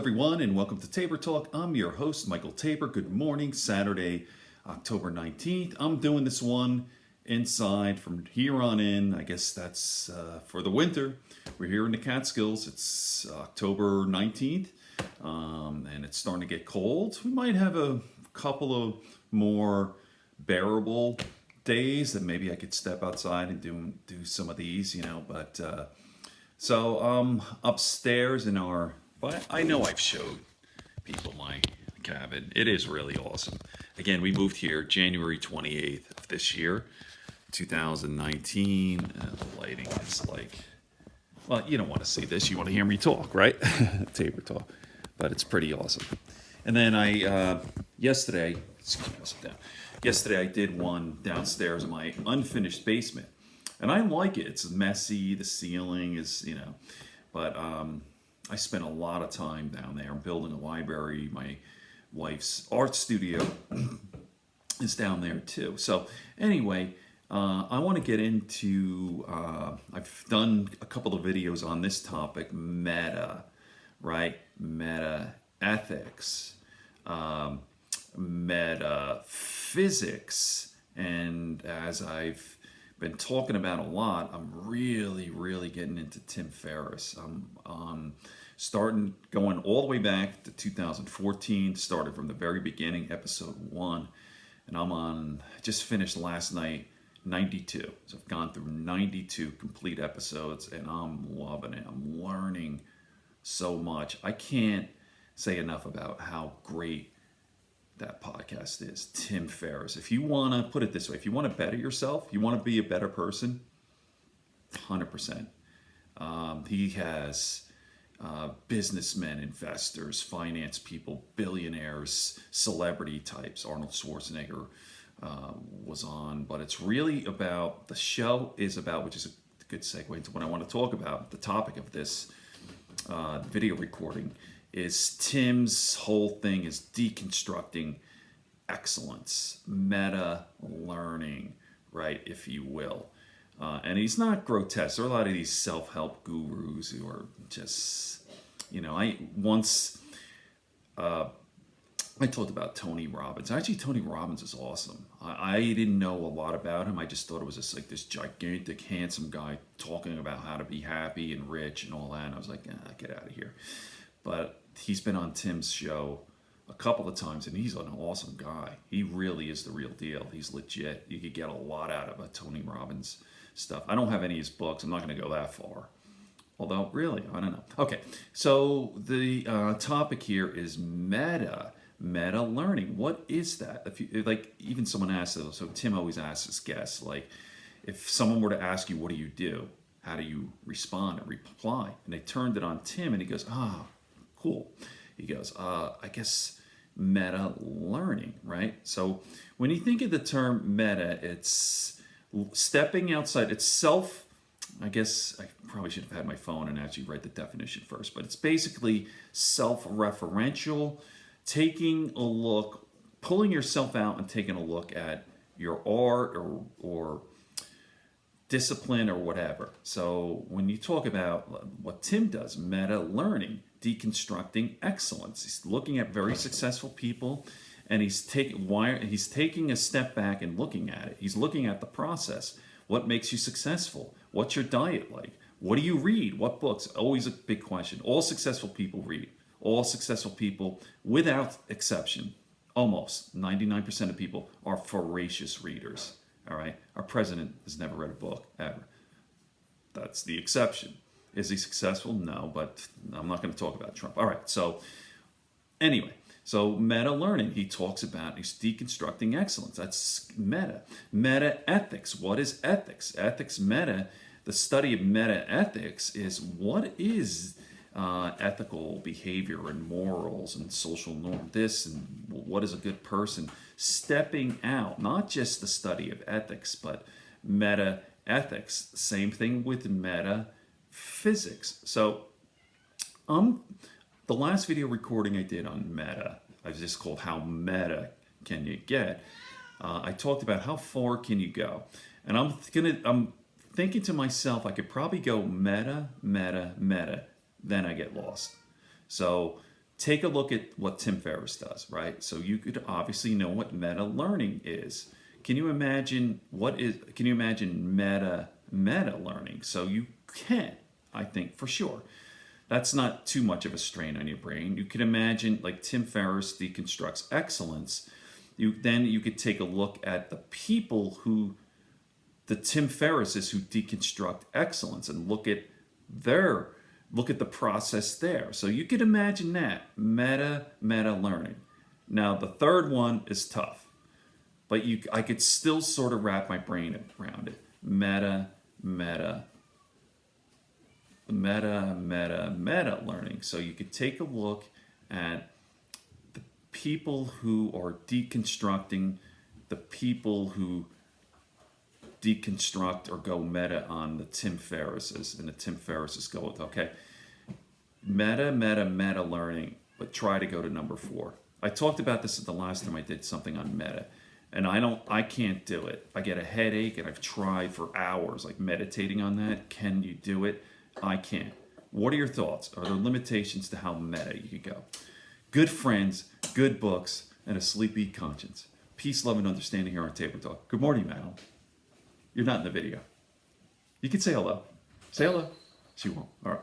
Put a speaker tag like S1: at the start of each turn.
S1: everyone, and welcome to Tabor Talk. I'm your host, Michael Tabor. Good morning, Saturday, October 19th. I'm doing this one inside from here on in. I guess that's for the winter. We're here in the Catskills. It's October 19th, and it's starting to get cold. We might have a couple of more bearable days that maybe I could step outside and do some of these, but so upstairs in our, I know I've showed people my cabin. It is really awesome. Again, we moved here January 28th of this year, 2019. The lighting is like, well, you don't want to see this. You want to hear me talk, right? Tabor talk. But it's pretty awesome. And then yesterday I did one downstairs in my unfinished basement. And I like it. It's messy. The ceiling is, but I spent a lot of time down there. I'm building a library. My wife's art studio is down there too. So anyway, I want to get into, I've done a couple of videos on this topic, meta, right? Meta ethics, meta physics. And as I've been talking about a lot, I'm really getting into Tim Ferriss. I'm going all the way back to 2014, started from the very beginning, episode 1, and just finished last night, 92. So I've gone through 92 complete episodes, and I'm loving it. I'm learning so much. I can't say enough about how great that podcast is. Tim Ferriss. If you want to put it this way, if you want to better yourself, you want to be a better person, 100%. He has businessmen, investors, finance people, billionaires, celebrity types. Arnold Schwarzenegger was on, but it's really about, the show is about, which is a good segue into what I want to talk about. The topic of this video recording is Tim's whole thing is deconstructing excellence, meta learning, right, if you will. And he's not grotesque. There are a lot of these self-help gurus who are just, I talked about Tony Robbins. Actually, Tony Robbins is awesome. I didn't know a lot about him. I just thought it was just like this gigantic, handsome guy talking about how to be happy and rich and all that. And I was like, get out of here. But he's been on Tim's show a couple of times, and he's an awesome guy. He really is the real deal. He's legit. You could get a lot out of Tony Robbins stuff. I don't have any of his books. I'm not going to go that far. Although, really, I don't know. Okay, so the topic here is meta learning. What is that? If you, like, even someone asked, so Tim always asks his guests, like, if someone were to ask you, what do? How do you respond and reply? And they turned it on Tim, and he goes, cool. He goes, I guess meta learning, right? So when you think of the term meta, it's stepping outside. It's I guess I probably should have had my phone and actually write the definition first, but it's basically self-referential, taking a look, pulling yourself out and taking a look at your art or discipline or whatever. So when you talk about what Tim does, meta learning, deconstructing excellence, he's looking at very successful people, and he's taking a step back and looking at it. He's looking at the process. What makes you successful? What's your diet like? What do you read? What books? Always a big question. All successful people read. All successful people, without exception, almost 99% of people are voracious readers. All right, our president has never read a book ever. That's the exception. Is he successful? No, but I'm not going to talk about Trump. All right, so anyway, so meta learning, he talks about, he's deconstructing excellence. That's meta. Meta ethics. What is ethics? Ethics, meta, the study of meta ethics is what is ethical behavior and morals and social norm, this and what is a good person, stepping out, not just the study of ethics, but meta ethics. Same thing with meta physics. So the last video recording I did on meta, I just called How Meta Can You Get? I talked about how far can you go, and I'm thinking to myself, I could probably go meta, then I get lost. So take a look at what Tim Ferriss does, right? So you could obviously know what meta learning is. Can you imagine meta learning? So you can, I think, for sure. That's not too much of a strain on your brain. You can imagine, like Tim Ferriss deconstructs excellence. You could take a look at the Tim Ferrisses who deconstruct excellence, and look at the process there. So you could imagine that meta learning. Now the third one is tough, but I could still sort of wrap my brain around it. Meta learning. So you could take a look at the people who are deconstructing, the people who deconstruct or go meta on the Tim Ferrisses, and the Tim Ferrisses go with, okay, meta learning, but try to go to number 4. I talked about this the last time I did something on meta, and I can't do it. I get a headache, and I've tried for hours, like meditating on that. Can you do it? I can't. What are your thoughts? Are there limitations to how meta you could go? Good friends, good books, and a sleepy conscience. Peace, love, and understanding here on Table Talk. Good morning, Madeline. You're not in the video. You can say hello. Say hello. She won't. All right.